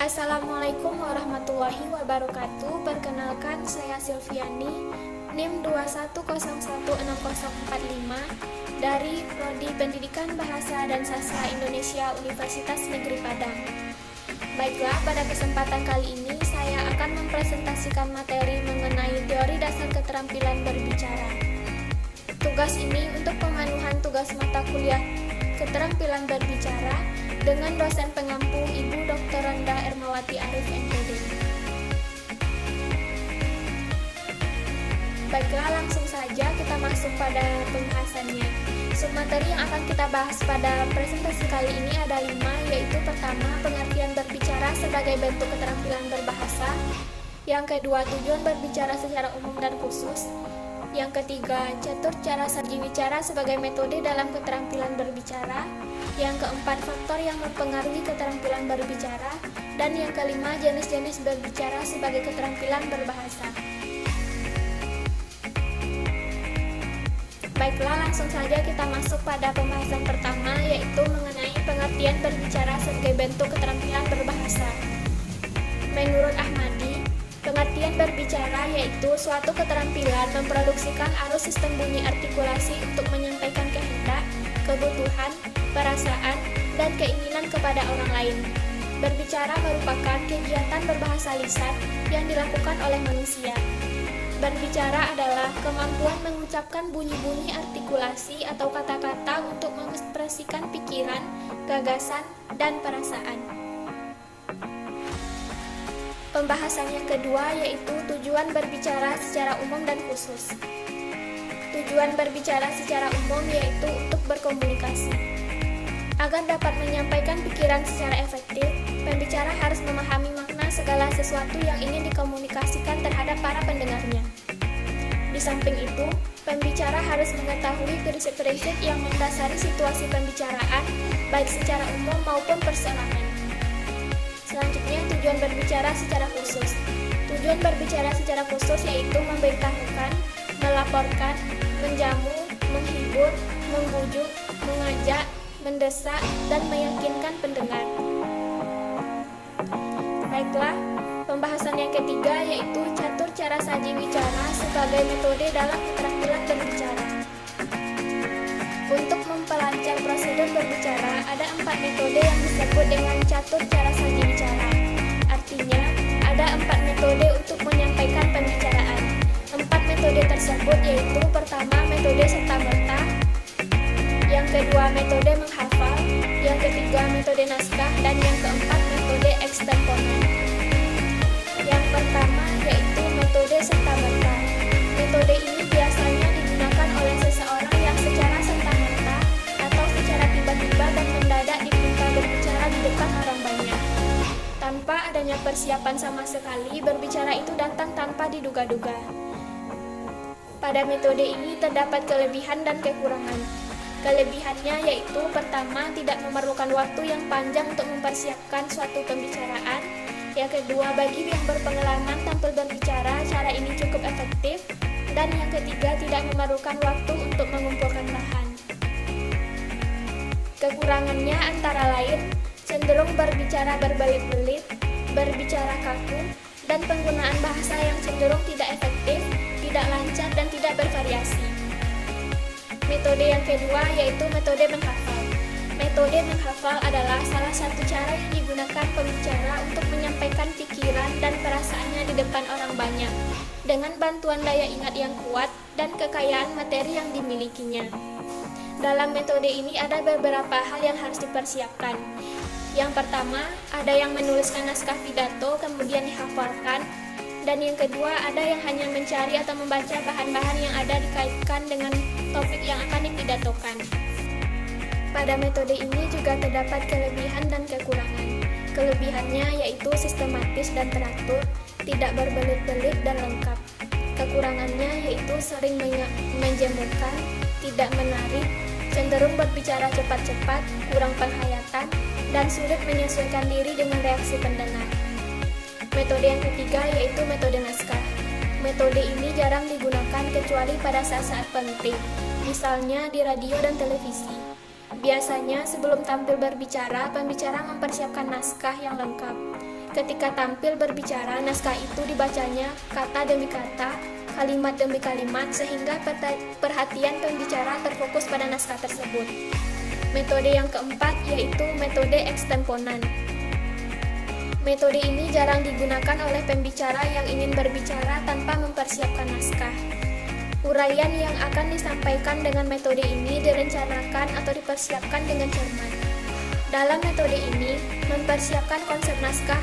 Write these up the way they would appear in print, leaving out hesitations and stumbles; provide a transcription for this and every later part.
Assalamualaikum warahmatullahi wabarakatuh. Perkenalkan, saya Silviani, NIM 2101645 dari Prodi Pendidikan Bahasa dan Sastra Indonesia Universitas Negeri Padang. Baiklah, pada kesempatan kali ini saya akan mempresentasikan materi mengenai teori dasar keterampilan berbicara. Tugas ini untuk pemenuhan tugas mata kuliah keterampilan berbicara dengan dosen pengampu Ibu Dr. Randa Ermawati Arif MPD. Baiklah, langsung saja kita masuk pada pembahasannya. Submateri yang akan kita bahas pada presentasi kali ini ada 5, yaitu pertama, pengertian berbicara sebagai bentuk keterampilan berbahasa. Yang kedua, tujuan berbicara secara umum dan khusus. Yang ketiga, catur cara saji wicara sebagai metode dalam keterampilan berbicara. Yang keempat, faktor yang mempengaruhi keterampilan berbicara. Dan yang kelima, jenis-jenis berbicara sebagai keterampilan berbahasa. Baiklah, langsung saja kita masuk pada pembahasan pertama, yaitu mengenai pengertian berbicara sebagai bentuk keterampilan berbahasa. Menurut Ahmadi, pengertian berbicara yaitu suatu keterampilan memproduksikan arus sistem bunyi artikulasi untuk menyampaikan kehendak, kebutuhan, perasaan, dan keinginan kepada orang lain. Berbicara merupakan kegiatan berbahasa lisan yang dilakukan oleh manusia. Berbicara adalah kemampuan mengucapkan bunyi-bunyi artikulasi atau kata-kata untuk mengekspresikan pikiran, gagasan, dan perasaan. Pembahasan yang kedua yaitu tujuan berbicara secara umum dan khusus. Tujuan berbicara secara umum yaitu untuk berkomunikasi. Agar dapat menyampaikan pikiran secara efektif, pembicara harus memahami makna segala sesuatu yang ingin dikomunikasikan terhadap para pendengarnya. Di samping itu, pembicara harus mengetahui prinsip-prinsip yang mendasari situasi pembicaraan, baik secara umum maupun perseorangan. Selanjutnya, tujuan berbicara secara khusus. Tujuan berbicara secara khusus yaitu memberitahukan, melaporkan, menjamu, menghibur, membujuk, mengajak, mendesak, dan meyakinkan pendengar. Baiklah, pembahasan yang ketiga yaitu catur cara saji wicara sebagai metode dalam keterampilan berbicara. Untuk memperlancar prosedur berbicara, ada 4 metode yang disebut dengan catur cara saji wicara. Artinya, ada 4 metode untuk menyampaikan pembicaraan. 4 metode tersebut yaitu pertama, metode serta-merta. Yang kedua, metode menghafal. Yang ketiga, metode naskah. Dan yang keempat, metode ekstempore. Yang pertama yaitu metode serta-merta. Metode ini biasanya digunakan oleh seseorang yang secara serta-merta atau secara tiba-tiba dan mendadak diminta berbicara di depan orang banyak. Tanpa adanya persiapan sama sekali, berbicara itu datang tanpa diduga-duga. Pada metode ini terdapat kelebihan dan kekurangan. Kelebihannya yaitu pertama, tidak memerlukan waktu yang panjang untuk mempersiapkan suatu pembicaraan. Yang kedua, bagi yang berpengalaman tampil berbicara, cara ini cukup efektif. Dan yang ketiga, tidak memerlukan waktu untuk mengumpulkan bahan. Kekurangannya antara lain cenderung berbicara berbelit-belit, berbicara kaku, dan penggunaan bahasa yang cenderung tidak efektif, tidak lancar, dan tidak bervariasi. Metode yang kedua yaitu metode menghafal. Metode menghafal adalah salah satu cara yang digunakan pembicara untuk menyampaikan pikiran dan perasaannya di depan orang banyak dengan bantuan daya ingat yang kuat dan kekayaan materi yang dimilikinya. Dalam metode ini ada beberapa hal yang harus dipersiapkan. Yang pertama, ada yang menuliskan naskah pidato kemudian dihafalkan. Dan yang kedua, ada yang hanya mencari atau membaca bahan-bahan yang ada dikaitkan dengan topik yang akan dipidatokan. Pada metode ini juga terdapat kelebihan dan kekurangan. Kelebihannya yaitu sistematis dan teratur, tidak berbelit-belit dan lengkap. Kekurangannya yaitu sering menjemukan, tidak menarik, cenderung berbicara cepat-cepat, kurang penghayatan, dan sulit menyesuaikan diri dengan reaksi pendengar. Metode yang ketiga yaitu metode naskah. Metode ini jarang digunakan kecuali pada saat-saat penting, misalnya di radio dan televisi. Biasanya sebelum tampil berbicara, pembicara mempersiapkan naskah yang lengkap. Ketika tampil berbicara, naskah itu dibacanya kata demi kata, kalimat demi kalimat, sehingga perhatian pembicara terfokus pada naskah tersebut. Metode yang keempat yaitu metode ekstemponan. Metode ini jarang digunakan oleh pembicara yang ingin berbicara tanpa mempersiapkan naskah. Uraian yang akan disampaikan dengan metode ini direncanakan atau dipersiapkan dengan cermat. Dalam metode ini, mempersiapkan konsep naskah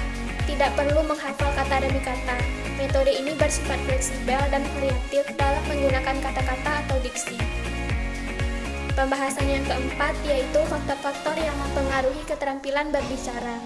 tidak perlu menghafal kata demi kata. Metode ini bersifat fleksibel dan variatif dalam menggunakan kata-kata atau diksi. Pembahasan yang keempat yaitu faktor-faktor yang mempengaruhi keterampilan berbicara.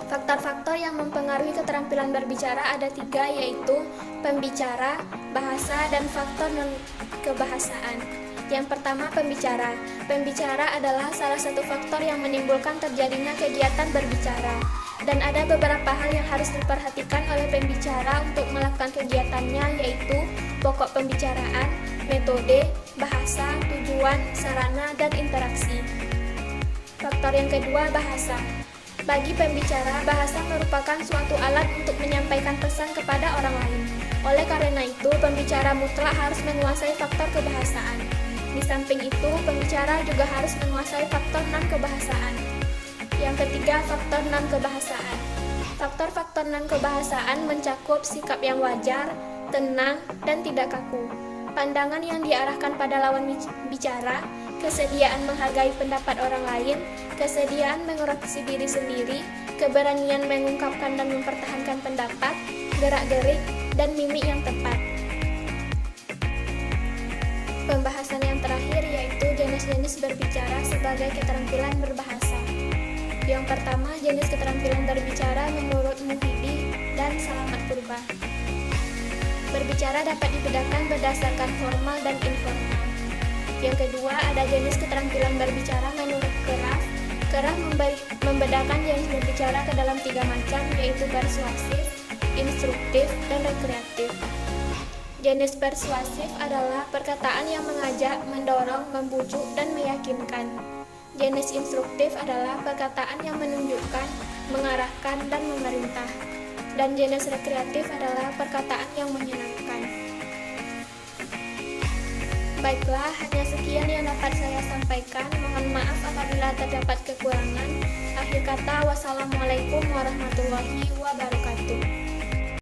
Faktor-faktor yang mempengaruhi keterampilan berbicara ada 3, yaitu pembicara, bahasa, dan faktor non-kebahasaan. Yang pertama, pembicara. Pembicara adalah salah satu faktor yang menimbulkan terjadinya kegiatan berbicara. Dan ada beberapa hal yang harus diperhatikan oleh pembicara untuk melakukan kegiatannya, yaitu pokok pembicaraan, metode, bahasa, tujuan, sarana, dan interaksi. Faktor yang kedua, bahasa. Bagi pembicara, bahasa merupakan suatu alat untuk menyampaikan pesan kepada orang lain. Oleh karena itu, pembicara mutlak harus menguasai faktor kebahasaan. Di samping itu, pembicara juga harus menguasai faktor non-kebahasaan. Yang ketiga, faktor non-kebahasaan. Faktor-faktor non-kebahasaan mencakup sikap yang wajar, tenang, dan tidak kaku. Pandangan yang diarahkan pada lawan bicara, kesediaan menghargai pendapat orang lain, kesediaan mengoreksi diri sendiri, keberanian mengungkapkan dan mempertahankan pendapat, gerak-gerik, dan mimik yang tepat. Pembahasan yang terakhir yaitu jenis-jenis berbicara sebagai keterampilan berbahasa. Yang pertama, jenis keterampilan berbicara menurut Muhyiddin dan Salamat Purba. Berbicara dapat dibedakan berdasarkan formal dan informal. Yang kedua, ada jenis keterampilan berbicara menurut Keraf. Keraf membedakan jenis berbicara ke dalam 3 macam, yaitu persuasif, instruktif, dan rekreatif. Jenis persuasif adalah perkataan yang mengajak, mendorong, membujuk, dan meyakinkan. Jenis instruktif adalah perkataan yang menunjukkan, mengarahkan, dan memerintah. Dan jenis rekreatif adalah perkataan yang menyenangkan. Baiklah, hanya sekian yang dapat saya sampaikan. Mohon maaf apabila terdapat kekurangan. Akhir kata, wassalamualaikum warahmatullahi wabarakatuh.